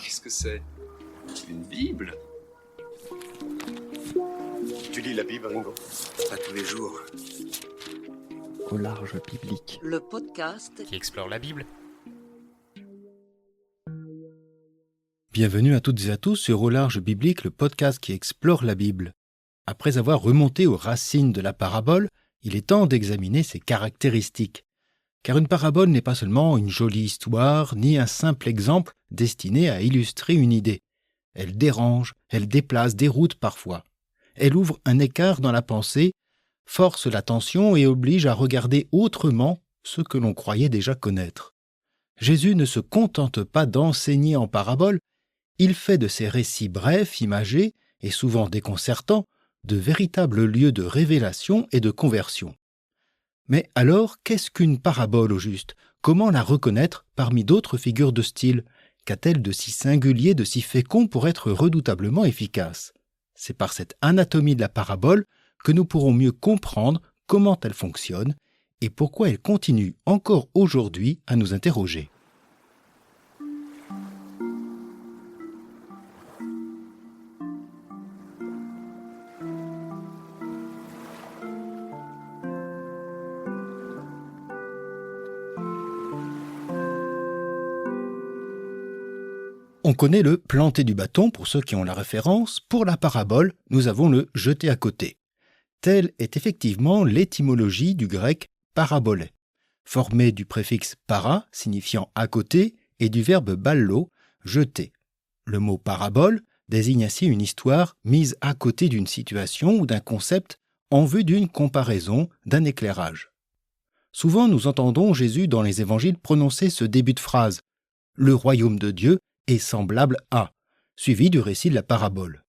Qu'est-ce que c'est? Une Bible? Tu lis la Bible, Ringo? Pas tous les jours. Au large biblique. Le podcast qui explore la Bible. Bienvenue à toutes et à tous sur Au large biblique, le podcast qui explore la Bible. Après avoir remonté aux racines de la parabole, il est temps d'examiner ses caractéristiques. Car une parabole n'est pas seulement une jolie histoire, ni un simple exemple destiné à illustrer une idée. Elle dérange, elle déplace, déroute parfois. Elle ouvre un écart dans la pensée, force l'attention et oblige à regarder autrement ce que l'on croyait déjà connaître. Jésus ne se contente pas d'enseigner en parabole, il fait de ces récits brefs, imagés et souvent déconcertants, de véritables lieux de révélation et de conversion. Mais alors, qu'est-ce qu'une parabole au juste? Comment la reconnaître parmi d'autres figures de style? Qu'a-t-elle de si singulier, de si fécond pour être redoutablement efficace? C'est par cette anatomie de la parabole que nous pourrons mieux comprendre comment elle fonctionne et pourquoi elle continue encore aujourd'hui à nous interroger. On connaît le planter du bâton pour ceux qui ont la référence. Pour la parabole, nous avons le jeter à côté. Telle est effectivement l'étymologie du grec parabolē, formé du préfixe para, signifiant à côté, et du verbe ballo, jeter. Le mot parabole désigne ainsi une histoire mise à côté d'une situation ou d'un concept en vue d'une comparaison, d'un éclairage. Souvent, nous entendons Jésus dans les évangiles prononcer ce début de phrase « Le royaume de Dieu est semblable à », suivi du récit de la parabole.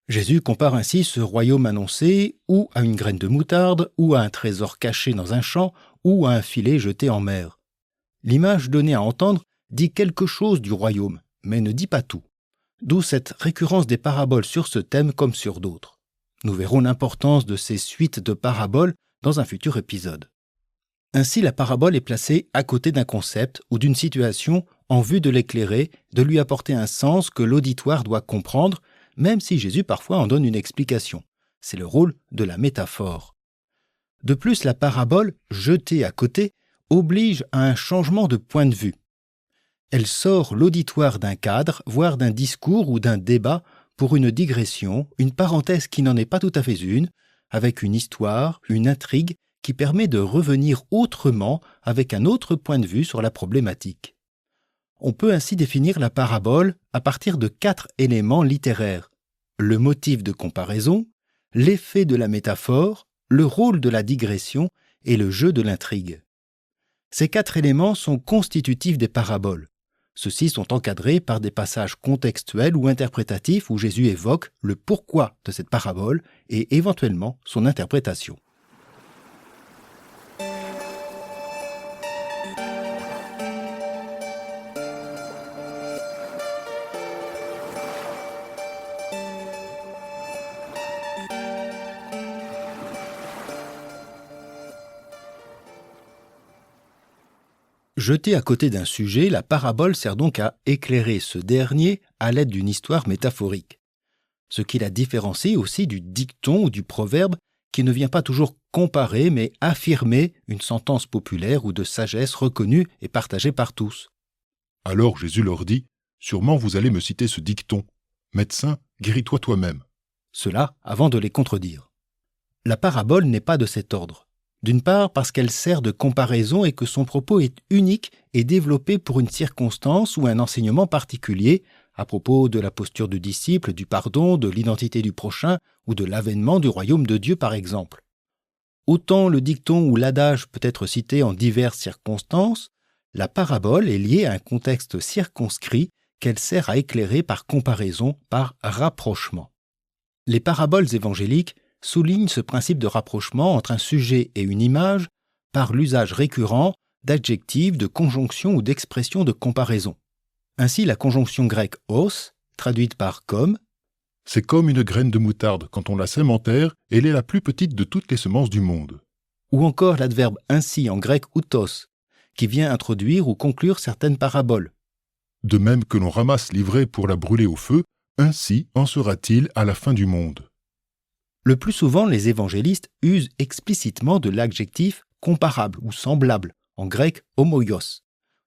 Jésus compare ainsi ce royaume annoncé ou à une graine de moutarde, ou à un trésor caché dans un champ, ou à un filet jeté en mer. L'image donnée à entendre dit quelque chose du royaume, mais ne dit pas tout. D'où cette récurrence des paraboles sur ce thème comme sur d'autres. Nous verrons l'importance de ces suites de paraboles dans un futur épisode. Ainsi, la parabole est placée à côté d'un concept ou d'une situation en vue de l'éclairer, de lui apporter un sens que l'auditoire doit comprendre, même si Jésus parfois en donne une explication. C'est le rôle de la métaphore. De plus, la parabole, jetée à côté, oblige à un changement de point de vue. Elle sort l'auditoire d'un cadre, voire d'un discours ou d'un débat pour une digression, une parenthèse qui n'en est pas tout à fait une, avec une histoire, une intrigue, qui permet de revenir autrement avec un autre point de vue sur la problématique. On peut ainsi définir la parabole à partir de 4 éléments littéraires. Le motif de comparaison, l'effet de la métaphore, le rôle de la digression et le jeu de l'intrigue. Ces 4 éléments sont constitutifs des paraboles. Ceux-ci sont encadrés par des passages contextuels ou interprétatifs où Jésus évoque le pourquoi de cette parabole et éventuellement son interprétation. Jetée à côté d'un sujet, la parabole sert donc à éclairer ce dernier à l'aide d'une histoire métaphorique. Ce qui la différencie aussi du dicton ou du proverbe qui ne vient pas toujours comparer mais affirmer une sentence populaire ou de sagesse reconnue et partagée par tous. Alors Jésus leur dit, « Sûrement vous allez me citer ce dicton. Médecin, guéris-toi toi-même. » Cela avant de les contredire. La parabole n'est pas de cet ordre. D'une part parce qu'elle sert de comparaison et que son propos est unique et développé pour une circonstance ou un enseignement particulier, à propos de la posture du disciple, du pardon, de l'identité du prochain ou de l'avènement du royaume de Dieu par exemple. Autant le dicton ou l'adage peut être cité en diverses circonstances, la parabole est liée à un contexte circonscrit qu'elle sert à éclairer par comparaison, par rapprochement. Les paraboles évangéliques souligne ce principe de rapprochement entre un sujet et une image par l'usage récurrent d'adjectifs, de conjonctions ou d'expressions de comparaison. Ainsi, la conjonction grecque os, traduite par comme, C'est comme une graine de moutarde. Quand on la sème en terre, elle est la plus petite de toutes les semences du monde. ou encore l'adverbe ainsi en grec outos, qui vient introduire ou conclure certaines paraboles. De même que l'on ramasse l'ivraie pour la brûler au feu, ainsi en sera-t-il à la fin du monde. Le plus souvent, les évangélistes usent explicitement de l'adjectif comparable ou semblable, en grec homoios,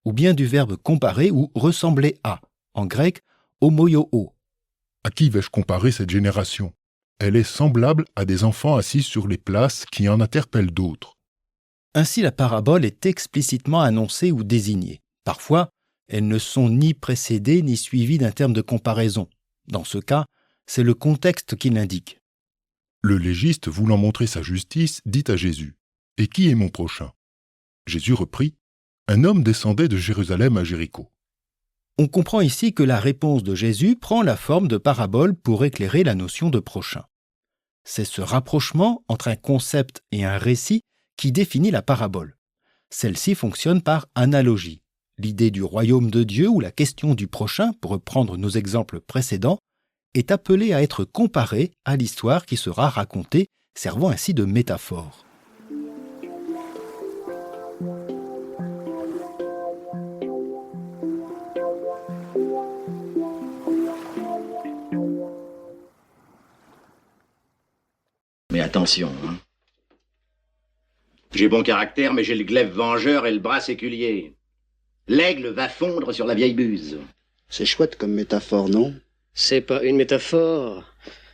ou bien du verbe comparer ou ressembler à, en grec homoioo. À qui vais-je comparer cette génération? Elle est semblable à des enfants assis sur les places qui en interpellent d'autres. Ainsi, la parabole est explicitement annoncée ou désignée. Parfois, elles ne sont ni précédées ni suivies d'un terme de comparaison. Dans ce cas, c'est le contexte qui l'indique. Le légiste, voulant montrer sa justice, dit à Jésus, « Et qui est mon prochain ?» Jésus reprit, « Un homme descendait de Jérusalem à Jéricho. » On comprend ici que la réponse de Jésus prend la forme de parabole pour éclairer la notion de prochain. C'est ce rapprochement entre un concept et un récit qui définit la parabole. Celle-ci fonctionne par analogie. L'idée du royaume de Dieu ou la question du prochain, pour reprendre nos exemples précédents, est appelée à être comparée à l'histoire qui sera racontée, servant ainsi de métaphore. Mais attention, hein. J'ai bon caractère, mais j'ai le glaive vengeur et le bras séculier. L'aigle va fondre sur la vieille buse. C'est chouette comme métaphore, non? C'est pas une métaphore,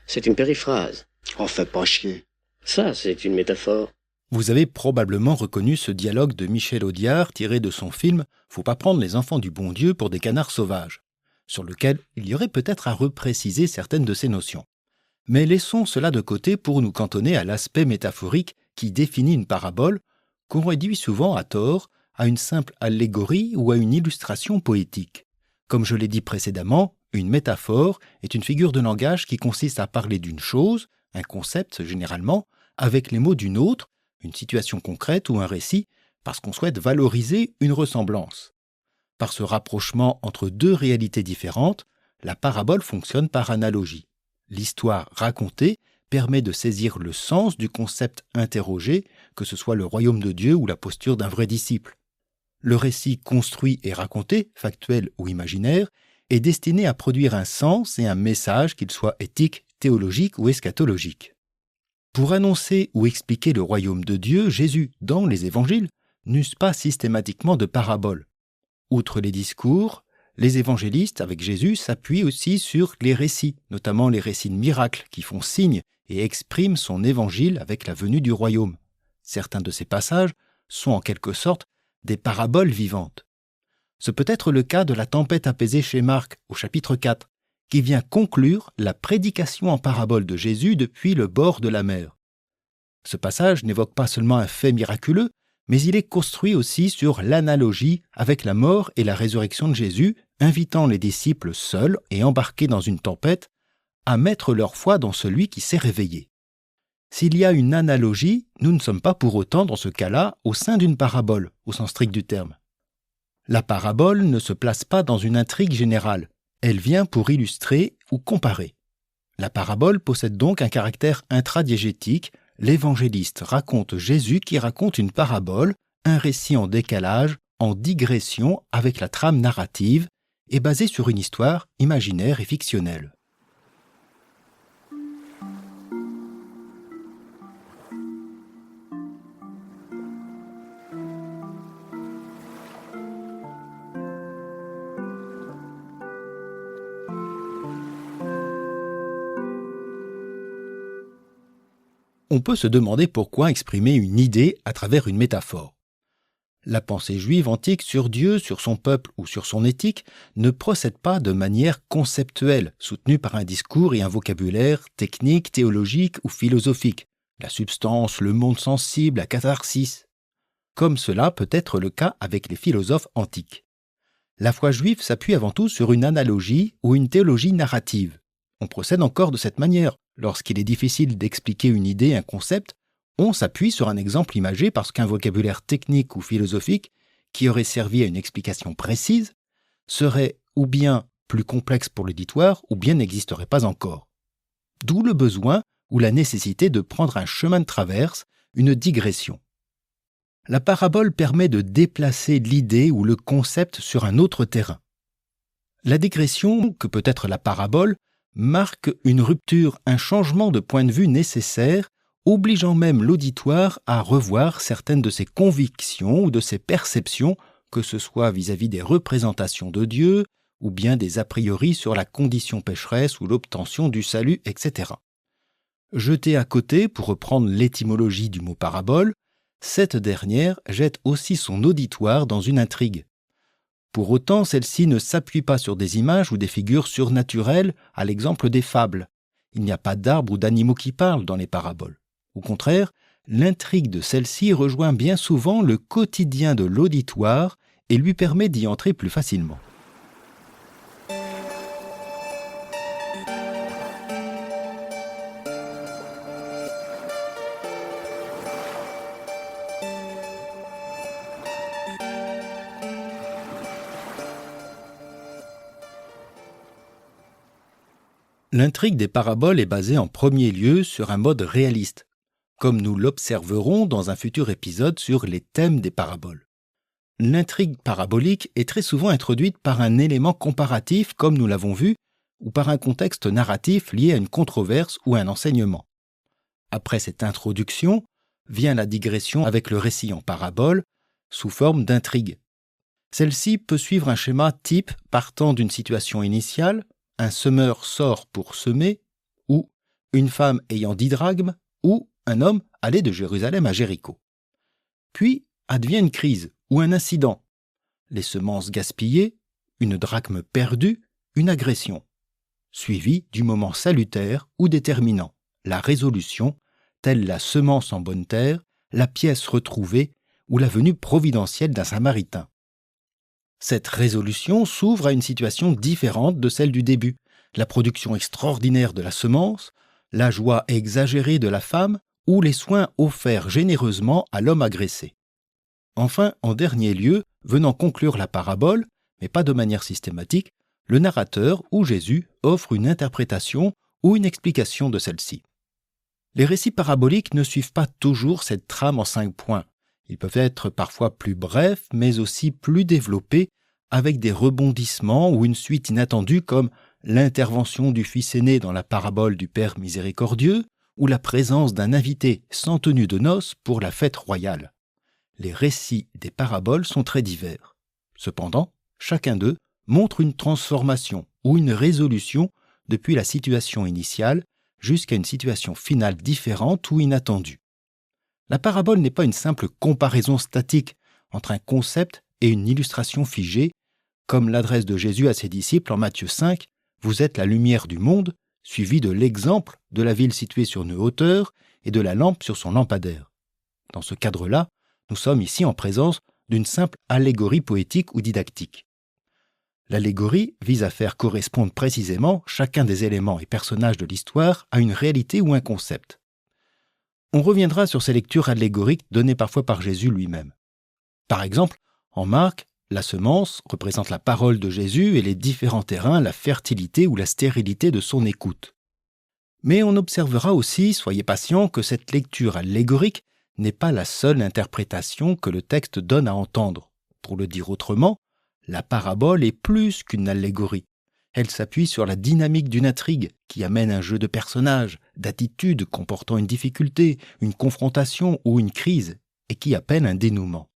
c'est une périphrase. Oh, fais pas chier. Ça, c'est une métaphore. Vous avez probablement reconnu ce dialogue de Michel Audiard tiré de son film « Faut pas prendre les enfants du bon Dieu pour des canards sauvages », sur lequel il y aurait peut-être à repréciser certaines de ces notions. Mais laissons cela de côté pour nous cantonner à l'aspect métaphorique qui définit une parabole, qu'on réduit souvent à tort à une simple allégorie ou à une illustration poétique. Comme je l'ai dit précédemment, une métaphore est une figure de langage qui consiste à parler d'une chose, un concept généralement, avec les mots d'une autre, une situation concrète ou un récit, parce qu'on souhaite valoriser une ressemblance. Par ce rapprochement entre deux réalités différentes, la parabole fonctionne par analogie. L'histoire racontée permet de saisir le sens du concept interrogé, que ce soit le royaume de Dieu ou la posture d'un vrai disciple. Le récit construit et raconté, factuel ou imaginaire, est destiné à produire un sens et un message, qu'il soit éthique, théologique ou eschatologique. Pour annoncer ou expliquer le royaume de Dieu, Jésus, dans les évangiles, n'use pas systématiquement de paraboles. Outre les discours, les évangélistes, avec Jésus, s'appuient aussi sur les récits, notamment les récits de miracles qui font signe et expriment son évangile avec la venue du royaume. Certains de ces passages sont en quelque sorte des paraboles vivantes. Ce peut être le cas de la tempête apaisée chez Marc, au chapitre 4, qui vient conclure la prédication en parabole de Jésus depuis le bord de la mer. Ce passage n'évoque pas seulement un fait miraculeux, mais il est construit aussi sur l'analogie avec la mort et la résurrection de Jésus, invitant les disciples seuls et embarqués dans une tempête à mettre leur foi dans celui qui s'est réveillé. S'il y a une analogie, nous ne sommes pas pour autant dans ce cas-là au sein d'une parabole, au sens strict du terme. La parabole ne se place pas dans une intrigue générale, elle vient pour illustrer ou comparer. La parabole possède donc un caractère intradiégétique. L'évangéliste raconte Jésus qui raconte une parabole, un récit en décalage, en digression avec la trame narrative, et basé sur une histoire imaginaire et fictionnelle. On peut se demander pourquoi exprimer une idée à travers une métaphore. La pensée juive antique sur Dieu, sur son peuple ou sur son éthique ne procède pas de manière conceptuelle, soutenue par un discours et un vocabulaire technique, théologique ou philosophique, la substance, le monde sensible, la catharsis, comme cela peut être le cas avec les philosophes antiques. La foi juive s'appuie avant tout sur une analogie ou une théologie narrative. On procède encore de cette manière. Lorsqu'il est difficile d'expliquer une idée, un concept, on s'appuie sur un exemple imagé parce qu'un vocabulaire technique ou philosophique qui aurait servi à une explication précise serait ou bien plus complexe pour l'auditoire ou bien n'existerait pas encore. D'où le besoin ou la nécessité de prendre un chemin de traverse, une digression. La parabole permet de déplacer l'idée ou le concept sur un autre terrain. La digression, que peut être la parabole, marque une rupture, un changement de point de vue nécessaire, obligeant même l'auditoire à revoir certaines de ses convictions ou de ses perceptions, que ce soit vis-à-vis des représentations de Dieu, ou bien des a priori sur la condition pécheresse ou l'obtention du salut, etc. Jetée à côté, pour reprendre l'étymologie du mot parabole, cette dernière jette aussi son auditoire dans une intrigue. Pour autant, celle-ci ne s'appuie pas sur des images ou des figures surnaturelles, à l'exemple des fables. Il n'y a pas d'arbres ou d'animaux qui parlent dans les paraboles. Au contraire, l'intrigue de celle-ci rejoint bien souvent le quotidien de l'auditoire et lui permet d'y entrer plus facilement. L'intrigue des paraboles est basée en premier lieu sur un mode réaliste, comme nous l'observerons dans un futur épisode sur les thèmes des paraboles. L'intrigue parabolique est très souvent introduite par un élément comparatif, comme nous l'avons vu, ou par un contexte narratif lié à une controverse ou un enseignement. Après cette introduction, vient la digression avec le récit en parabole, sous forme d'intrigue. Celle-ci peut suivre un schéma type partant d'une situation initiale, un semeur sort pour semer, ou une femme ayant 10 drachmes, ou un homme allé de Jérusalem à Jéricho. Puis advient une crise ou un incident, les semences gaspillées, une drachme perdue, une agression, suivi du moment salutaire ou déterminant, la résolution, telle la semence en bonne terre, la pièce retrouvée ou la venue providentielle d'un Samaritain. Cette résolution s'ouvre à une situation différente de celle du début, la production extraordinaire de la semence, la joie exagérée de la femme ou les soins offerts généreusement à l'homme agressé. Enfin, en dernier lieu, venant conclure la parabole, mais pas de manière systématique, le narrateur ou Jésus offre une interprétation ou une explication de celle-ci. Les récits paraboliques ne suivent pas toujours cette trame en 5 points. Ils peuvent être parfois plus brefs, mais aussi plus développés, avec des rebondissements ou une suite inattendue comme l'intervention du fils aîné dans la parabole du Père miséricordieux ou la présence d'un invité sans tenue de noces pour la fête royale. Les récits des paraboles sont très divers. Cependant, chacun d'eux montre une transformation ou une résolution depuis la situation initiale jusqu'à une situation finale différente ou inattendue. La parabole n'est pas une simple comparaison statique entre un concept et une illustration figée, comme l'adresse de Jésus à ses disciples en Matthieu 5, « Vous êtes la lumière du monde », suivi de l'exemple de la ville située sur une hauteur et de la lampe sur son lampadaire. Dans ce cadre-là, nous sommes ici en présence d'une simple allégorie poétique ou didactique. L'allégorie vise à faire correspondre précisément chacun des éléments et personnages de l'histoire à une réalité ou un concept. On reviendra sur ces lectures allégoriques données parfois par Jésus lui-même. Par exemple, en Marc, la semence représente la parole de Jésus et les différents terrains, la fertilité ou la stérilité de son écoute. Mais on observera aussi, soyez patients, que cette lecture allégorique n'est pas la seule interprétation que le texte donne à entendre. Pour le dire autrement, la parabole est plus qu'une allégorie. Elle s'appuie sur la dynamique d'une intrigue qui amène un jeu de personnages, d'attitudes comportant une difficulté, une confrontation ou une crise, et qui appelle un dénouement.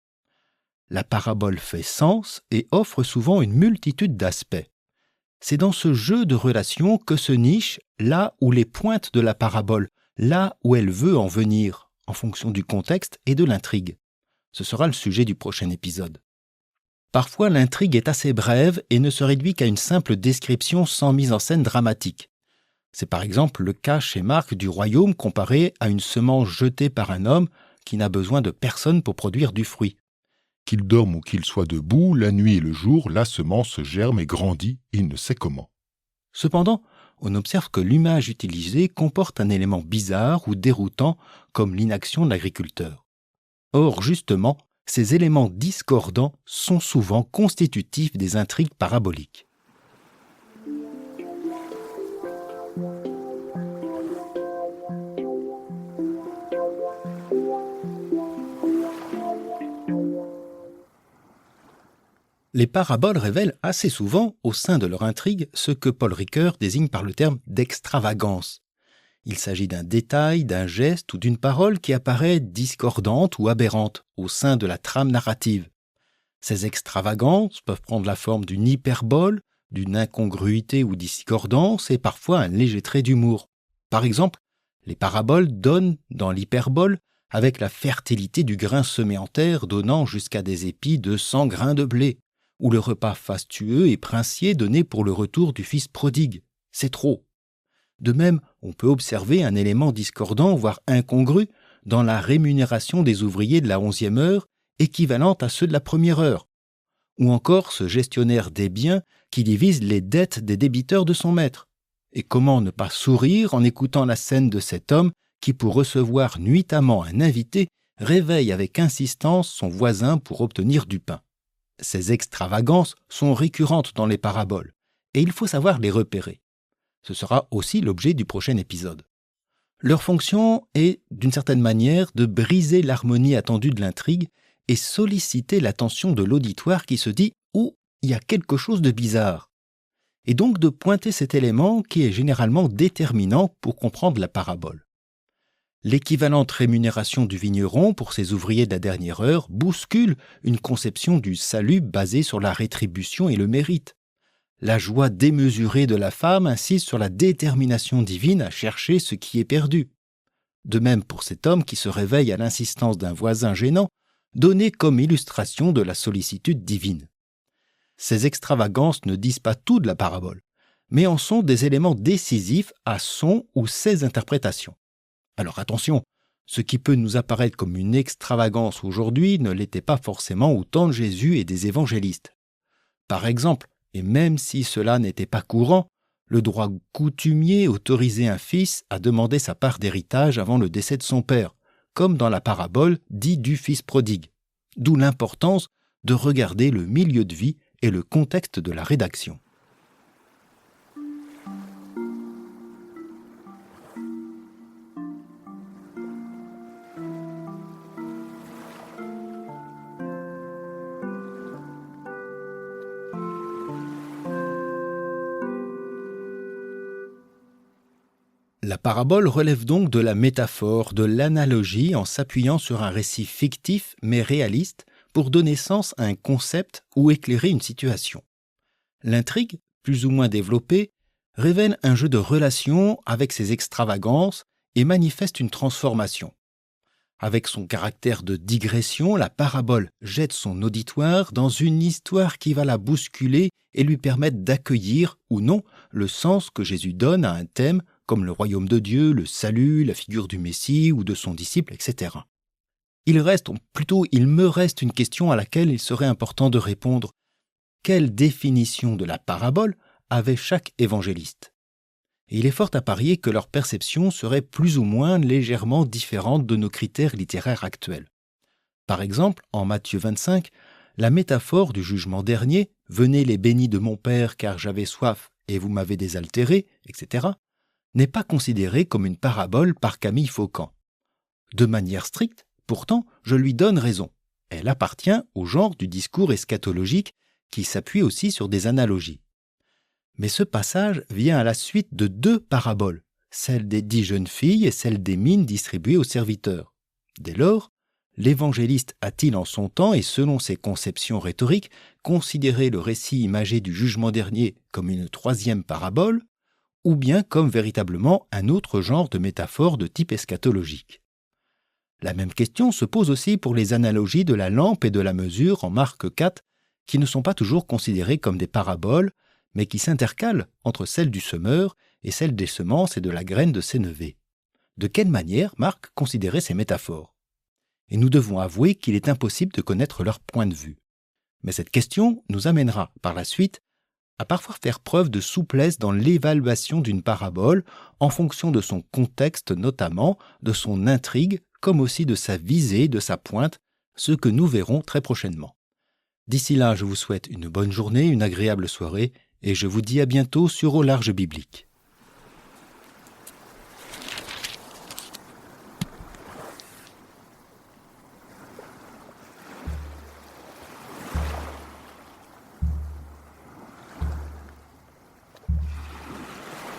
La parabole fait sens et offre souvent une multitude d'aspects. C'est dans ce jeu de relations que se niche là où les pointes de la parabole, là où elle veut en venir, en fonction du contexte et de l'intrigue. Ce sera le sujet du prochain épisode. Parfois, l'intrigue est assez brève et ne se réduit qu'à une simple description sans mise en scène dramatique. C'est par exemple le cas chez Marc du royaume comparé à une semence jetée par un homme qui n'a besoin de personne pour produire du fruit. Qu'il dorme ou qu'il soit debout, la nuit et le jour, la semence germe et grandit, il ne sait comment. Cependant, on observe que l'image utilisée comporte un élément bizarre ou déroutant comme l'inaction de l'agriculteur. Or, justement, ces éléments discordants sont souvent constitutifs des intrigues paraboliques. Les paraboles révèlent assez souvent, au sein de leur intrigue, ce que Paul Ricoeur désigne par le terme d'extravagance. Il s'agit d'un détail, d'un geste ou d'une parole qui apparaît discordante ou aberrante au sein de la trame narrative. Ces extravagances peuvent prendre la forme d'une hyperbole, d'une incongruité ou discordance et parfois un léger trait d'humour. Par exemple, les paraboles donnent dans l'hyperbole avec la fertilité du grain semé en terre donnant jusqu'à des épis de 100 grains de blé, ou le repas fastueux et princier donné pour le retour du fils prodigue. C'est trop. De même, on peut observer un élément discordant, voire incongru, dans la rémunération des ouvriers de la 11e heure, équivalente à ceux de la première heure. Ou encore ce gestionnaire des biens qui divise les dettes des débiteurs de son maître. Et comment ne pas sourire en écoutant la scène de cet homme qui, pour recevoir nuitamment un invité, réveille avec insistance son voisin pour obtenir du pain. Ces extravagances sont récurrentes dans les paraboles, et il faut savoir les repérer. Ce sera aussi l'objet du prochain épisode. Leur fonction est, d'une certaine manière, de briser l'harmonie attendue de l'intrigue et solliciter l'attention de l'auditoire qui se dit « Oh, il y a quelque chose de bizarre », et donc de pointer cet élément qui est généralement déterminant pour comprendre la parabole. L'équivalente rémunération du vigneron pour ses ouvriers de la dernière heure bouscule une conception du salut basée sur la rétribution et le mérite. La joie démesurée de la femme insiste sur la détermination divine à chercher ce qui est perdu. De même pour cet homme qui se réveille à l'insistance d'un voisin gênant, donné comme illustration de la sollicitude divine. Ces extravagances ne disent pas tout de la parabole, mais en sont des éléments décisifs à son ou ses interprétations. Alors attention, ce qui peut nous apparaître comme une extravagance aujourd'hui ne l'était pas forcément au temps de Jésus et des évangélistes. Par exemple, et même si cela n'était pas courant, le droit coutumier autorisait un fils à demander sa part d'héritage avant le décès de son père, comme dans la parabole dite du fils prodigue. D'où l'importance de regarder le milieu de vie et le contexte de la rédaction. La parabole relève donc de la métaphore, de l'analogie en s'appuyant sur un récit fictif mais réaliste pour donner sens à un concept ou éclairer une situation. L'intrigue, plus ou moins développée, révèle un jeu de relations avec ses extravagances et manifeste une transformation. Avec son caractère de digression, la parabole jette son auditoire dans une histoire qui va la bousculer et lui permettre d'accueillir ou non le sens que Jésus donne à un thème comme le royaume de Dieu, le salut, la figure du Messie ou de son disciple, etc. Il me reste une question à laquelle il serait important de répondre. Quelle définition de la parabole avait chaque évangéliste ? Et il est fort à parier que leur perception serait plus ou moins légèrement différente de nos critères littéraires actuels. Par exemple, en Matthieu 25, la métaphore du jugement dernier « Venez les bénis de mon Père car j'avais soif et vous m'avez désaltéré », etc., n'est pas considérée comme une parabole par Camille Faucamp. De manière stricte, pourtant, je lui donne raison. Elle appartient au genre du discours eschatologique qui s'appuie aussi sur des analogies. Mais ce passage vient à la suite de 2 paraboles, celle des 10 jeunes filles et celle des mines distribuées aux serviteurs. Dès lors, l'évangéliste a-t-il en son temps et selon ses conceptions rhétoriques considéré le récit imagé du jugement dernier comme une 3e parabole ou bien comme véritablement un autre genre de métaphore de type eschatologique. La même question se pose aussi pour les analogies de la lampe et de la mesure en Marc 4, qui ne sont pas toujours considérées comme des paraboles, mais qui s'intercalent entre celle du semeur et celle des semences et de la graine de sénévé. De quelle manière Marc considérait ces métaphores ? Et nous devons avouer qu'il est impossible de connaître leur point de vue. Mais cette question nous amènera par la suite à parfois faire preuve de souplesse dans l'évaluation d'une parabole en fonction de son contexte notamment, de son intrigue, comme aussi de sa visée, de sa pointe, ce que nous verrons très prochainement. D'ici là, je vous souhaite une bonne journée, une agréable soirée, et je vous dis à bientôt sur Au Large Biblique.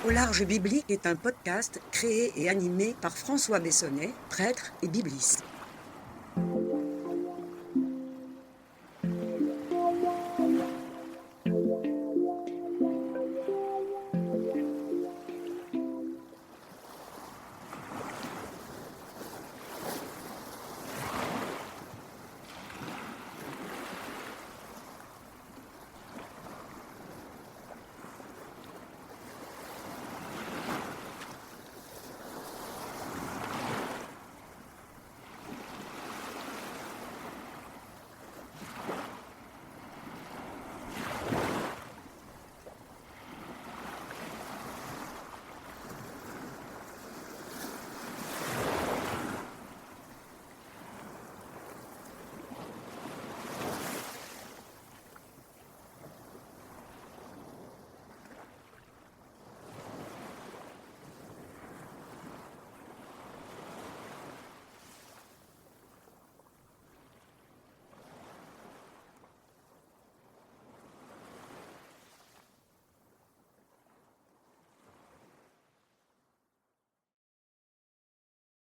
Au large biblique est un podcast créé et animé par François Bessonnet, prêtre et bibliste.